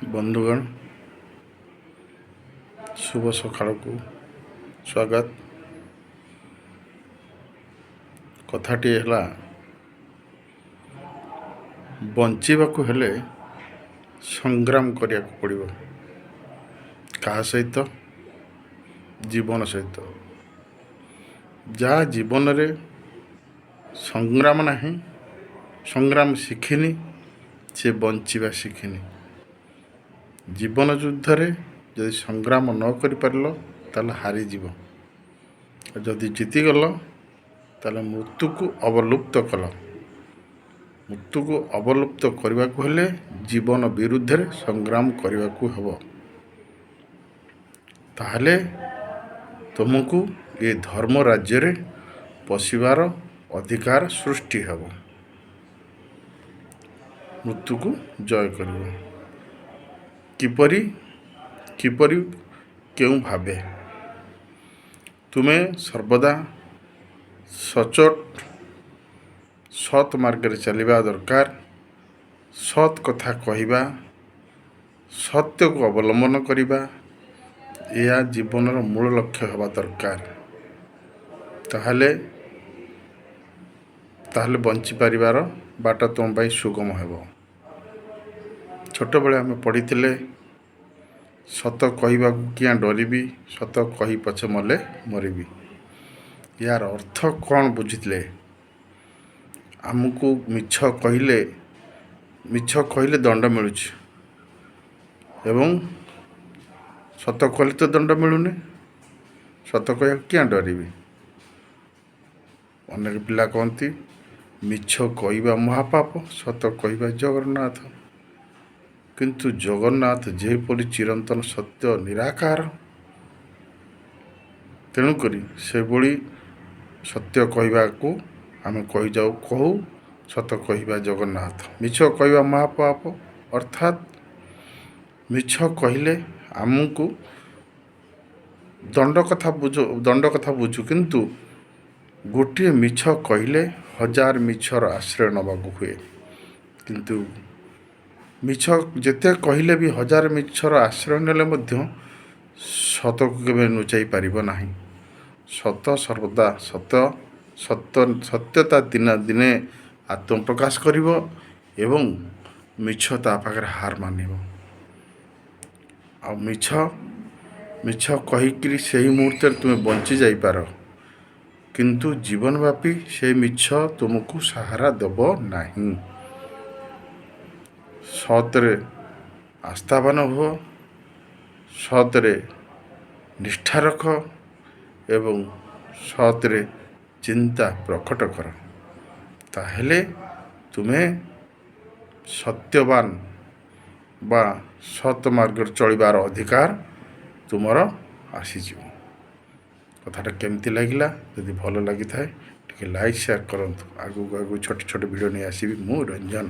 ବନ୍ଧୁଗଣ, ଶୁଭ ସକାଳକୁ ସ୍ୱାଗତ। କଥାଟି ହେଲା, ବଞ୍ଚିବାକୁ ହେଲେ ସଂଗ୍ରାମ କରିବାକୁ ପଡ଼ିବ। କାହା ସହିତ? ଜୀବନ ସହିତ। ଯାହା ଜୀବନରେ ସଂଗ୍ରାମ ନାହିଁ, ସଂଗ୍ରାମ ଶିଖିନି, ସେ ବଞ୍ଚିବା ଶିଖିନି। ଜୀବନ ଯୁଦ୍ଧରେ ଯଦି ସଂଗ୍ରାମ ନ କରିପାରିଲ ତାହେଲେ ହାରିଯିବ। ଯଦି ଜିତିଗଲ ତାହେଲେ ମୃତ୍ୟୁକୁ ଅବଲୁପ୍ତ କଲ। ମୃତ୍ୟୁକୁ ଅବଲୁପ୍ତ କରିବାକୁ ହେଲେ ଜୀବନ ବିରୁଦ୍ଧରେ ସଂଗ୍ରାମ କରିବାକୁ ହେବ। ତାହେଲେ ତୁମକୁ ଏ ଧର୍ମ ରାଜ୍ୟରେ ପଶିବାର ଅଧିକାର ସୃଷ୍ଟି ହେବ। ମୃତ୍ୟୁକୁ ଜୟ କରିବ। କିପରି କେଉଁ ଭାବେ? ତୁମେ ସର୍ବଦା ସଚ୍ଚୋଟ ସତ୍ ମାର୍ଗରେ ଚାଲିବା ଦରକାର। ସତ୍ କଥା କହିବା, ସତ୍ୟକୁ ଅବଲମ୍ବନ କରିବା, ଏହା ଜୀବନର ମୂଳ ଲକ୍ଷ୍ୟ ହେବା ଦରକାର। ତାହେଲେ ବଞ୍ଚିପାରିବାର ବାଟ ତୁମ ପାଇଁ ସୁଗମ ହେବ। ଛୋଟବେଳେ ଆମେ ପଢ଼ିଥିଲେ, ସତ କହିବାକୁ କିଆଁ ଡରିବି, ସତ କହି ପଛେ ମଲେ ମରିବି। ଏହାର ଅର୍ଥ କ'ଣ ବୁଝିଥିଲେ? ଆମକୁ ମିଛ କହିଲେ ଦଣ୍ଡ ମିଳୁଛି ଏବଂ ସତ କହିଲେ ତ ଦଣ୍ଡ ମିଳୁନି। ସତ କହିବାକୁ କିଆଁ ଡରିବି? ଅନେକ ପିଲା କହନ୍ତି, ମିଛ କହିବା ମହାପାପ, ସତ କହିବା ଜଗନ୍ନାଥ। କିନ୍ତୁ ଜଗନ୍ନାଥ ଯେପରି ଚିରନ୍ତନ ସତ୍ୟ ନିରାକାର, ତେଣୁକରି ସେଭଳି ସତ୍ୟ କହିବାକୁ ଆମେ କହୁ ସତ କହିବା ଜଗନ୍ନାଥ। ମିଛ କହିବା ମହାପାପ, ଅର୍ଥାତ୍ ମିଛ କହିଲେ ଆମକୁ ଦଣ୍ଡ କଥା ବୁଝୁ, କିନ୍ତୁ ଗୋଟିଏ ମିଛ କହିଲେ 1000 ମିଛର ଆଶ୍ରୟ ନେବାକୁ ହୁଏ। କିନ୍ତୁ ମିଛ ଯେତେ କହିଲେ ବି 1000 ମିଛର ଆଶ୍ରୟ ନେଲେ ମଧ୍ୟ ସତକୁ କେବେ ଲୁଚାଇ ପାରିବ ନାହିଁ। ସତ ସର୍ବଦା ସତ୍ୟତା ଦିନେ ଆତ୍ମପ୍ରକାଶ କରିବ ଏବଂ ମିଛ ତା ପାଖରେ ହାର ମାନିବ। ଆଉ ମିଛ କହିକିରି ସେହି ମୁହୂର୍ତ୍ତରେ ତୁମେ ବଞ୍ଚି ଯାଇପାର, କିନ୍ତୁ ଜୀବନ ବ୍ୟାପୀ ସେହି ମିଛ ତୁମକୁ ସାହାରା ଦେବ ନାହିଁ। ସତରେ ଆସ୍ଥାବାନ ହୁଅ, ସତରେ ନିଷ୍ଠା ରଖ ଏବଂ ସତରେ ଚିନ୍ତା ପ୍ରକଟ କର। ତାହେଲେ ତୁମେ ସତ୍ୟବାନ ବା ସତ ମାର୍ଗରେ ଚଳିବାର ଅଧିକାର ତୁମର ଆସିଯିବ। କଥାଟା କେମିତି ଲାଗିଲା? ଯଦି ଭଲ ଲାଗିଥାଏ ଟିକେ ଲାଇକ୍ ସେୟାର କରନ୍ତୁ। ଆଗକୁ ଛୋଟ ଛୋଟ ଭିଡ଼ିଓ ନେଇ ଆସିବି ମୁଁ, ରଞ୍ଜନ।